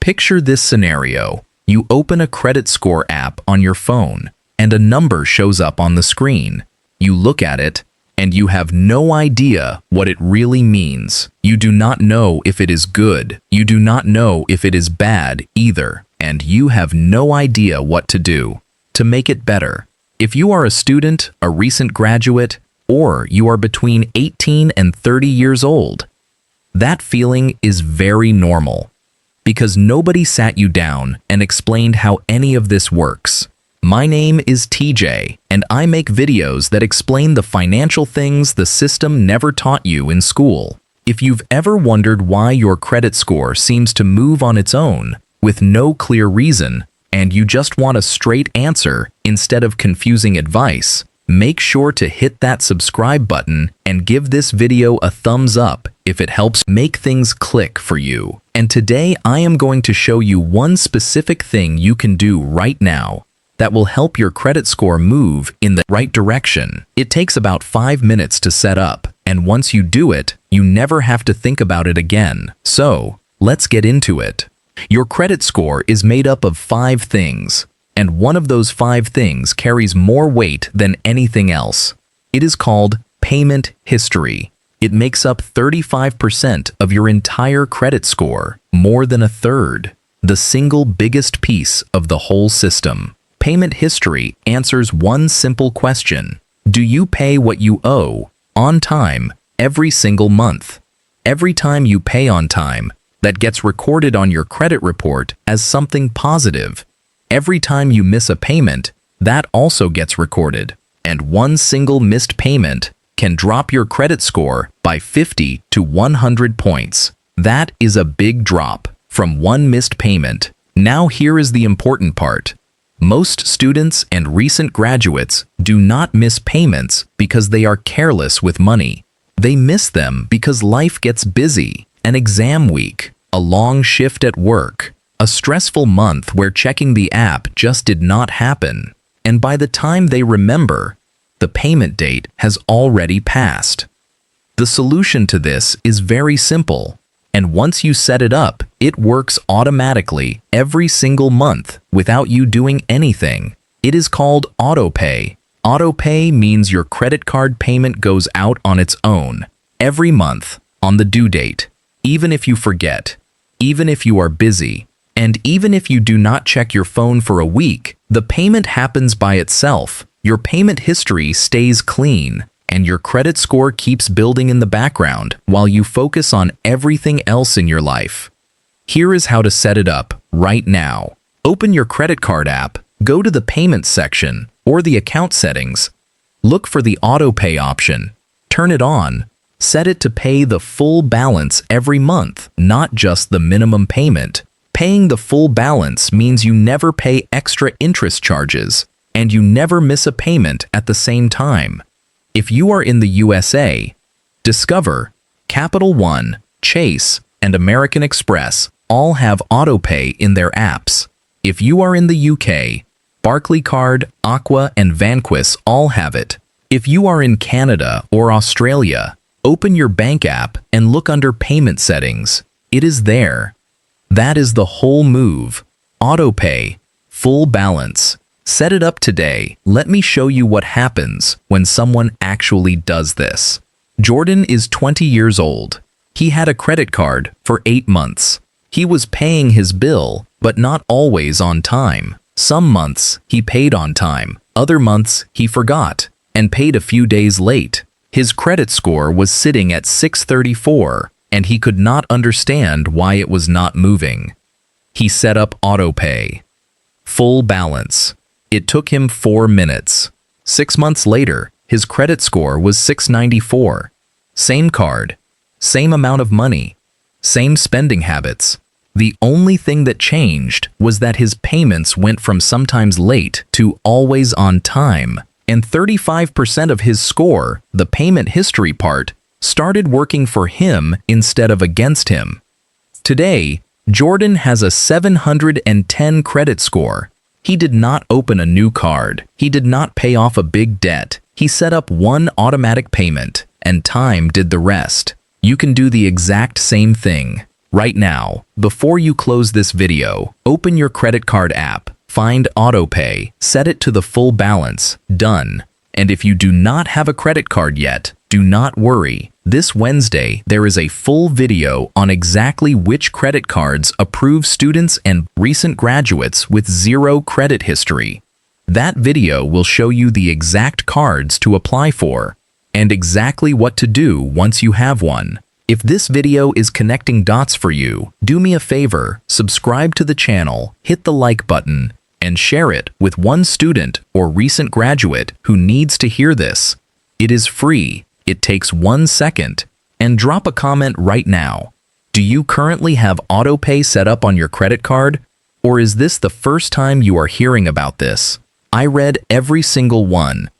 Picture this scenario. You open a credit score app on your phone, and a number shows up on the screen. You look at it, and you have no idea what it really means. You do not know if it is good. You do not know if it is bad either, and you have no idea what to do to make it better. If you are a student, a recent graduate, or you are between 18 and 30 years old, that feeling is very normal, because nobody sat you down and explained how any of this works. My name is TJ, and I make videos that explain the financial things the system never taught you in school. If you've ever wondered why your credit score seems to move on its own, with no clear reason, and you just want a straight answer instead of confusing advice, make sure to hit that subscribe button and give this video a thumbs up if it helps make things click for you. And today I am going to show you one specific thing you can do right now that will help your credit score move in the right direction. It takes about 5 minutes to set up, and once you do it, you never have to think about it again. So, let's get into it. Your credit score is made up of 5 things, and one of those 5 things carries more weight than anything else. It is called payment history. It makes up 35% of your entire credit score, more than a third, the single biggest piece of the whole system. Payment history answers one simple question: do you pay what you owe on time every single month? Every time you pay on time, that gets recorded on your credit report as something positive. Every time you miss a payment, that also gets recorded. And one single missed payment can drop your credit score by 50 to 100 points. That is a big drop from one missed payment. Now here is the important part. Most students and recent graduates do not miss payments because they are careless with money. They miss them because life gets busy, an exam week, a long shift at work, a stressful month where checking the app just did not happen. And by the time they remember, the payment date has already passed. The solution to this is very simple, and once you set it up, it works automatically every single month without you doing anything. It is called autopay. Autopay means your credit card payment goes out on its own every month on the due date, even if you forget, even if you are busy, and even if you do not check your phone for a week, the payment happens by itself. Your payment history stays clean, and your credit score keeps building in the background while you focus on everything else in your life. Here is how to set it up right now. Open your credit card app, go to the Payments section or the Account settings. Look for the Autopay option. Turn it on. Set it to pay the full balance every month, not just the minimum payment. Paying the full balance means you never pay extra interest charges, and you never miss a payment at the same time. If you are in the USA, Discover, Capital One, Chase, and American Express all have autopay in their apps. If you are in the UK, Barclaycard, Aqua, and Vanquis all have it. If you are in Canada or Australia, open your bank app and look under Payment Settings. It is there. That is the whole move. Autopay, full balance. Set it up today. Let me show you what happens when someone actually does this. Jordan is 20 years old. He had a credit card for 8 months. He was paying his bill, but not always on time. Some months he paid on time. Other months he forgot and paid a few days late. His credit score was sitting at 634, and he could not understand why it was not moving. He set up autopay. Full balance. It took him 4 minutes. 6 months later, his credit score was 694. Same card, same amount of money, same spending habits. The only thing that changed was that his payments went from sometimes late to always on time, and 35% of his score, the payment history part, started working for him instead of against him. Today, Jordan has a 710 credit score. He did not open a new card. He did not pay off a big debt. He set up one automatic payment, and time did the rest. You can do the exact same thing. Right now, before you close this video, open your credit card app, find AutoPay, set it to the full balance, done. And if you do not have a credit card yet, do not worry. This Wednesday, there is a full video on exactly which credit cards approve students and recent graduates with zero credit history. That video will show you the exact cards to apply for and exactly what to do once you have one. If this video is connecting dots for you, do me a favor, subscribe to the channel, hit the like button, and share it with one student or recent graduate who needs to hear this. It is free, it takes 1 second, and drop a comment right now. Do you currently have AutoPay set up on your credit card? Or is this the first time you are hearing about this? I read every single one,